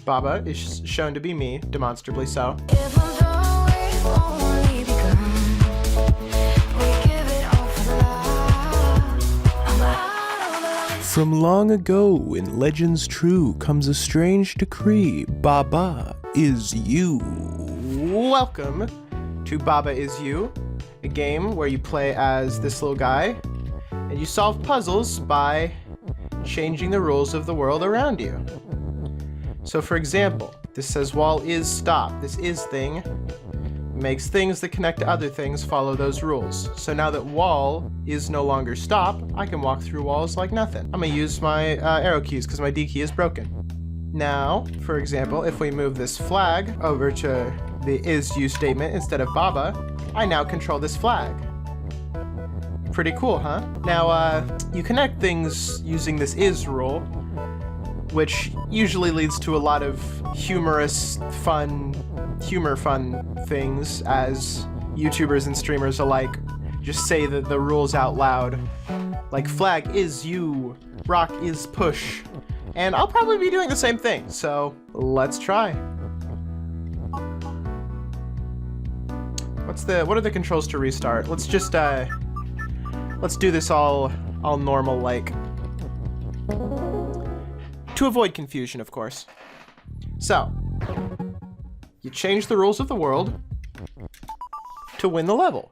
Baba is shown to be me, demonstrably so. From long ago in legends true comes a strange decree. Baba is you. Welcome to Baba is You, a game where you play as this little guy and you solve puzzles by changing the rules of the world around you. So for example, this says wall is stop. This is thing makes things that connect to other things follow those rules. So now that wall is no longer stop, I can walk through walls like nothing. I'm gonna use my arrow keys because my D key is broken. Now, for example, if we move this flag over to the is you statement instead of Baba, I now control this flag. Pretty cool, huh? Now, you connect things using this is rule, which usually leads to a lot of humorous, humor fun things as YouTubers and streamers alike just say the rules out loud. Like flag is you, rock is push. And I'll probably be doing the same thing, so let's try. What are the controls to restart? Let's just let's do this all normal like. To avoid confusion, of course. So, you change the rules of the world to win the level.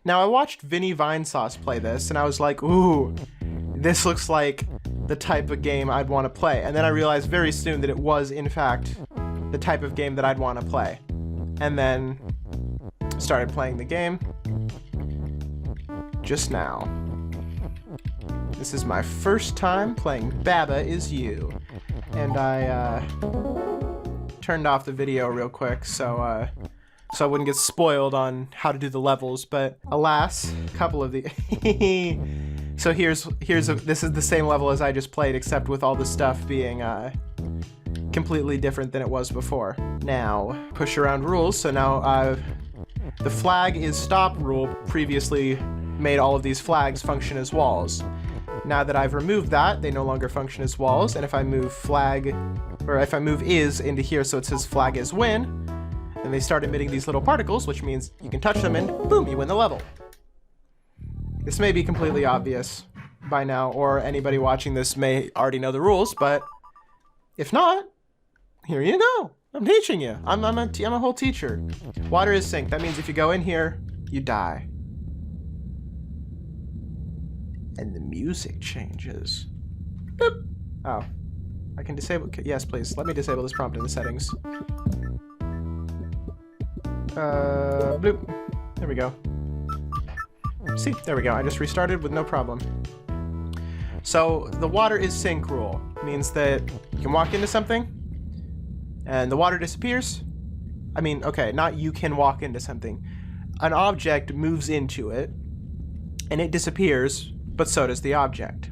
Now, I watched Vinny Vinesauce play this, and I was like, ooh, this looks like the type of game I'd want to play. And then I realized very soon that it was, in fact, the type of game that I'd want to play. And then started playing the game just now. This is my first time playing Baba is You, and I turned off the video real quick so I wouldn't get spoiled on how to do the levels. But alas, a couple of the so this is the same level as I just played, except with all the stuff being completely different than it was before. Now push around rules. So now the flag is stop rule previously made all of these flags function as walls. Now that I've removed that, they no longer function as walls, and if I move flag, or if I move is into here so it says flag is win, then they start emitting these little particles, which means you can touch them and boom, you win the level. This may be completely obvious by now, or anybody watching this may already know the rules, but if not, here you go. I'm teaching you. I'm a whole teacher. Water is sink. That means if you go in here, you die. And the music changes. Boop. Oh, I can disable. Yes, please. Let me disable this prompt in the settings. Bloop. There we go. See, there we go. I just restarted with no problem. So the water is sink rule means that you can walk into something and the water disappears. I mean, okay, not you can walk into something. An object moves into it and it disappears, but so does the object.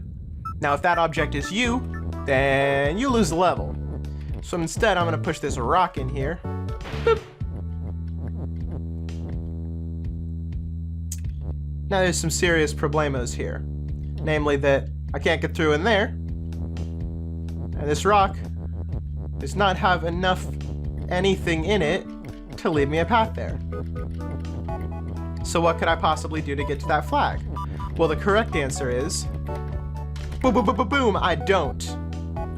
Now, if that object is you, then you lose the level. So instead, I'm gonna push this rock in here. Boop. Now there's some serious problemos here. Namely that I can't get through in there. And this rock does not have enough anything in it to leave me a path there. So what could I possibly do to get to that flag? Well, the correct answer is boom, boom, boom, boom, boom. I don't.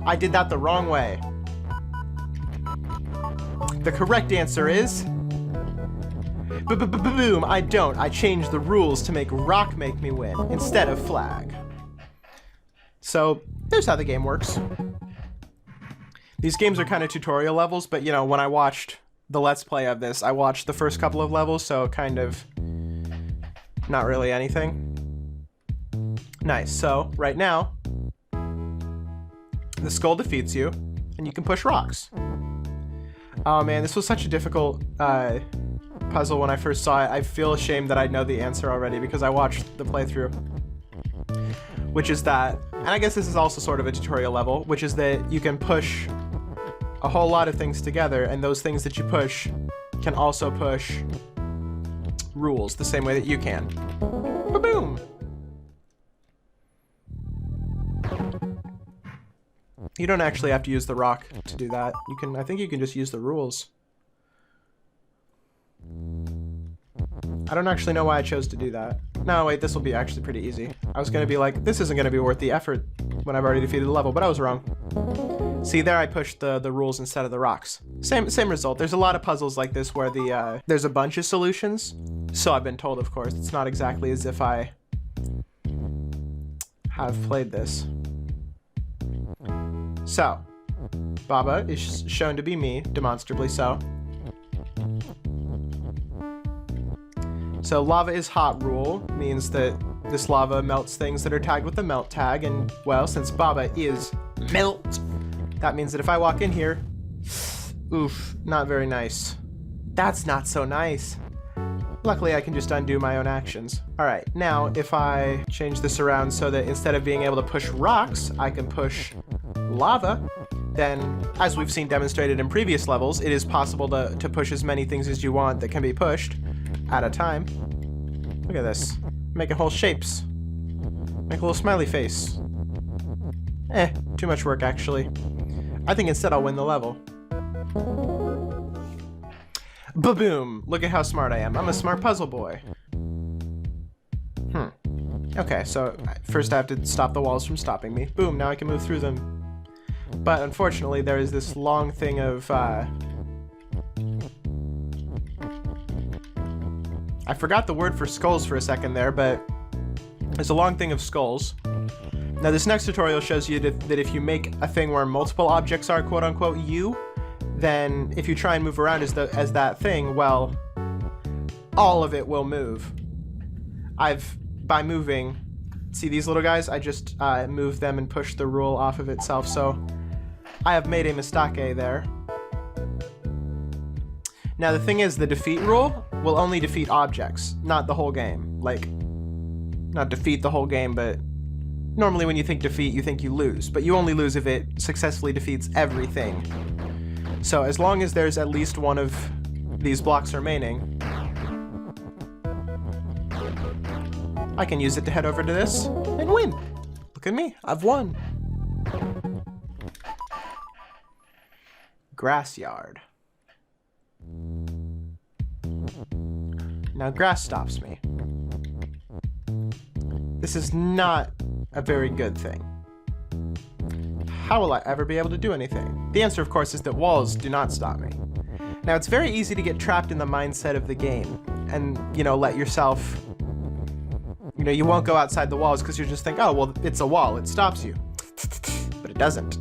I did that the wrong way. The correct answer is boom, boom, boom, boom. I don't. I changed the rules to make rock make me win instead of flag. So there's how the game works. These games are kind of tutorial levels, but you know, when I watched the Let's Play of this, I watched the first couple of levels, so kind of not really anything. Nice, so right now, the skull defeats you, and you can push rocks. Oh man, this was such a difficult puzzle when I first saw it. I feel ashamed that I know the answer already because I watched the playthrough. Which is that, and I guess this is also sort of a tutorial level, which is that you can push a whole lot of things together, and those things that you push can also push rules the same way that you can. Ba-boom! You don't actually have to use the rock to do that. I think you can just use the rules. I don't actually know why I chose to do that. No, wait, this will be actually pretty easy. I was gonna be like, this isn't gonna be worth the effort when I've already defeated the level, but I was wrong. See, there I pushed the rules instead of the rocks. Same result. There's a lot of puzzles like this where there's a bunch of solutions. So I've been told, of course. It's not exactly as if I have played this. So, Baba is shown to be me, demonstrably so. So lava is hot rule means that this lava melts things that are tagged with the melt tag, and well, since Baba is melt, that means that if I walk in here, oof, not very nice. That's not so nice. Luckily, I can just undo my own actions. All right, now if I change this around so that instead of being able to push rocks, I can push lava, then as we've seen demonstrated in previous levels, it is possible to push as many things as you want that can be pushed at a time. Look at this. Making whole shapes. Make a little smiley face. Too much work actually. I think instead I'll win the level. Ba-boom! Look at how smart I am. I'm a smart puzzle boy. Okay, so first I have to stop the walls from stopping me. Boom, now I can move through them. But unfortunately, there is this long thing of, I forgot the word for skulls for a second there, but there's a long thing of skulls. Now this next tutorial shows you that if you make a thing where multiple objects are quote-unquote you, then if you try and move around as that thing, well, all of it will move. By moving, see these little guys? I just moved them and pushed the rule off of itself, so I have made a mistake there. Now the thing is, the defeat rule will only defeat objects, not the whole game. Like, not defeat the whole game, but normally when you think defeat, you think you lose, but you only lose if it successfully defeats everything. So as long as there's at least one of these blocks remaining, I can use it to head over to this and win. Look at me, I've won. Grass yard. Now grass stops me. This is not a very good thing. How will I ever be able to do anything? The answer, of course, is that walls do not stop me. Now, it's very easy to get trapped in the mindset of the game and, let yourself, you won't go outside the walls because you just think, oh, well, it's a wall, it stops you. But it doesn't.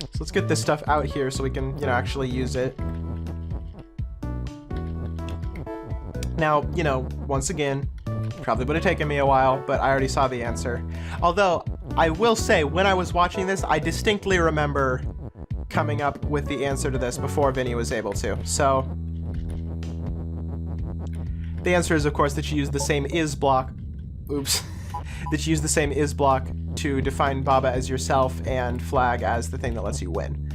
So let's get this stuff out here so we can, actually use it. Now, once again, probably would have taken me a while, but I already saw the answer. Although, I will say, when I was watching this, I distinctly remember coming up with the answer to this before Vinny was able to. So, the answer is, of course, that you use the same is block. Oops. That you use the same is block to define Baba as yourself and flag as the thing that lets you win.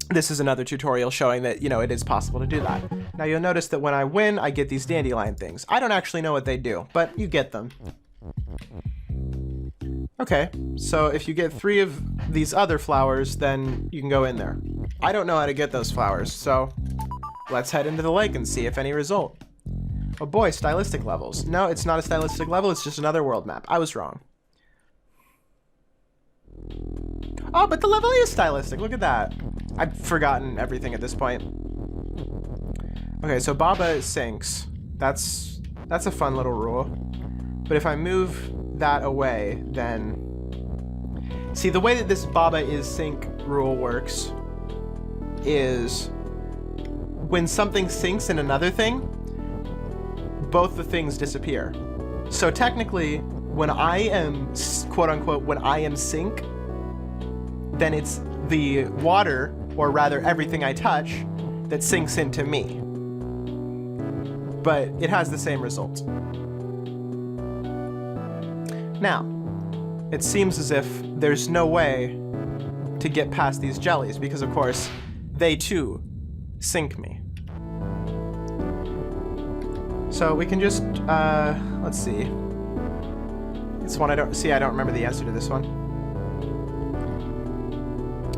This is another tutorial showing that, it is possible to do that. Now you'll notice that when I win, I get these dandelion things. I don't actually know what they do, but you get them. Okay, so if you get 3 of these other flowers, then you can go in there. I don't know how to get those flowers, so let's head into the lake and see if any result. Oh boy, stylistic levels. No, it's not a stylistic level, it's just another world map. I was wrong. Oh, but the level is stylistic, look at that. I've forgotten everything at this point. Okay, so Baba sinks. That's a fun little rule. But if I move that away, then... See, the way that this Baba is sink rule works is when something sinks in another thing, both the things disappear. So technically, when I am, quote-unquote, when I am sink, then it's the water, or rather everything I touch, that sinks into me. But it has the same result. Now, it seems as if there's no way to get past these jellies, because of course, they too sink me. So we can just, let's see. It's one I don't remember the answer to this one.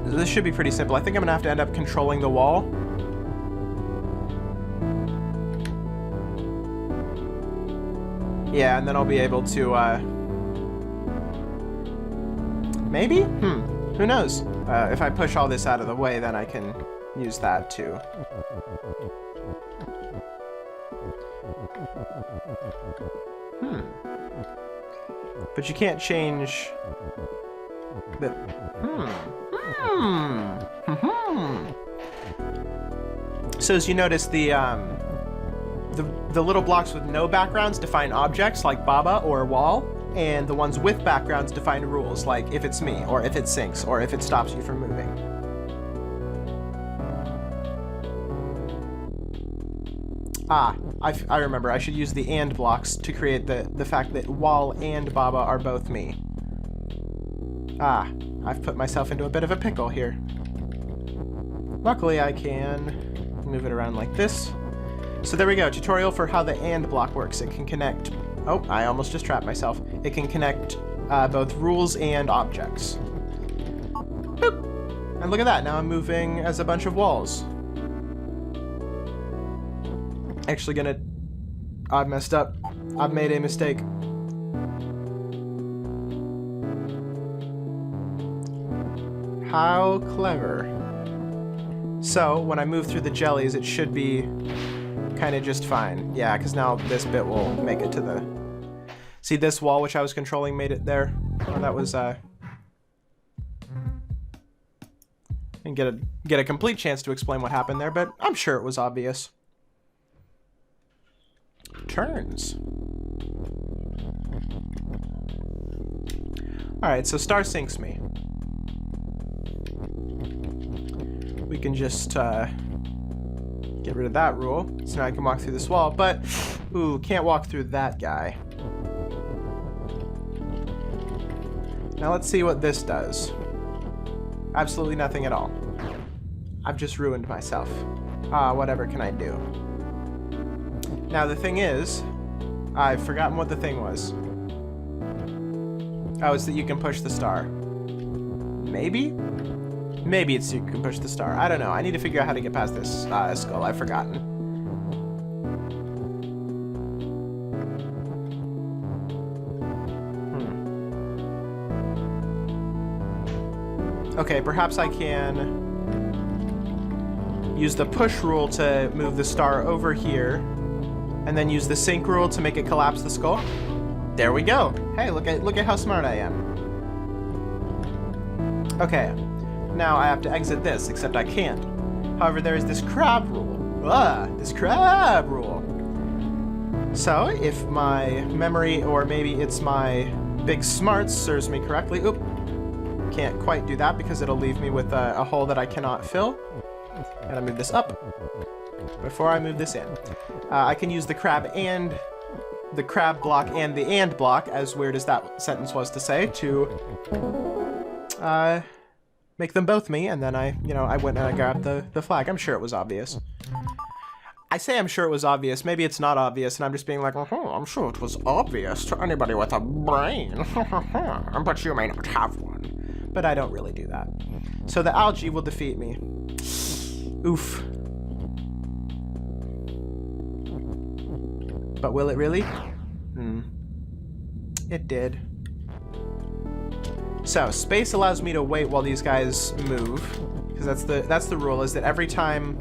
This should be pretty simple. I think I'm gonna have to end up controlling the wall. Yeah, and then I'll be able to, maybe? Who knows? If I push all this out of the way, then I can use that too. But you can't change the... So as you notice, the little blocks with no backgrounds define objects, like Baba or a wall, and the ones with backgrounds define rules, like if it's me, or if it sinks, or if it stops you from moving. I remember. I should use the and blocks to create the fact that wall and Baba are both me. I've put myself into a bit of a pickle here. Luckily, I can move it around like this. So there we go, tutorial for how the and block works. It can connect... Oh, I almost just trapped myself. It can connect both rules and objects. Boop! And look at that, now I'm moving as a bunch of walls. Actually gonna... I've messed up. I've made a mistake. How clever. So, when I move through the jellies, it should be kind of just fine. Yeah, because now this bit will make it to the... See this wall which I was controlling made it there? Oh, that was, and get a complete chance to explain what happened there, but I'm sure it was obvious. Turns. Alright, so star sinks me. We can just get rid of that rule. So now I can walk through this wall, but ooh, can't walk through that guy. Now let's see what this does. Absolutely nothing at all. I've just ruined myself. Whatever can I do? Now the thing is, I've forgotten what the thing was. Oh, it's that you can push the star. Maybe? Maybe it's you can push the star. I don't know. I need to figure out how to get past this skull. I've forgotten. Okay, perhaps I can use the push rule to move the star over here, and then use the sink rule to make it collapse the skull. There we go. Hey, look at how smart I am. Okay, now I have to exit this, except I can't. However, there is this crab rule. This crab rule. So, if my memory, or maybe it's my big smarts, serves me correctly. Oop. Can't quite do that because it'll leave me with a hole that I cannot fill. And I move this up before I move this in. I can use the crab block and the and block, as weird as that sentence was to say, to make them both me, and then I went and I grabbed the flag. I'm sure it was obvious. I say I'm sure it was obvious. Maybe it's not obvious, and I'm just being like, oh, I'm sure it was obvious to anybody with a brain. But you may not have one. But I don't really do that. So the algae will defeat me. Oof. But will it really? It did. So space allows me to wait while these guys move, because that's the rule, is that every time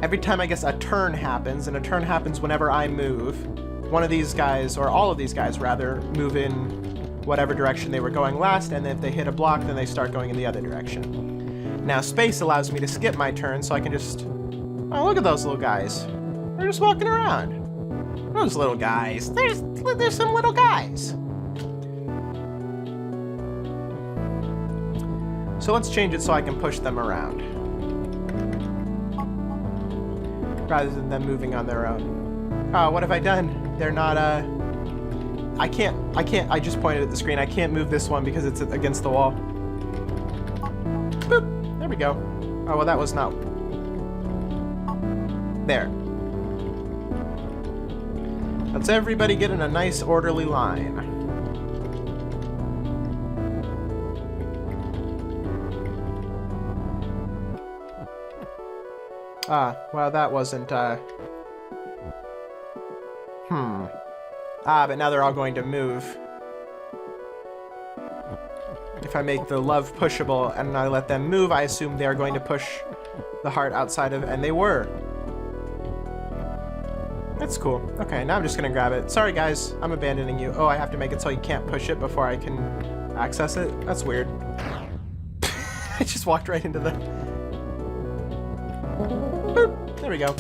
I guess a turn happens, and a turn happens whenever I move, one of these guys, or all of these guys rather, move in whatever direction they were going last, and if they hit a block, then they start going in the other direction. Now space allows me to skip my turn, so I can just... Oh, look at those little guys. They're just walking around. Those little guys. There's some little guys. So let's change it so I can push them around, rather than them moving on their own. Oh, what have I done? They're not, I just pointed at the screen. I can't move this one because it's against the wall. Boop! There we go. Oh, well, that was not... There. Let's everybody get in a nice orderly line. Ah, well, that wasn't, Ah, but now they're all going to move. If I make the love pushable and I let them move, I assume they are going to push the heart outside of... And they were. That's cool. Okay, now I'm just gonna grab it. Sorry, guys. I'm abandoning you. Oh, I have to make it so you can't push it before I can access it? That's weird. I just walked right into the... Boop. There we go.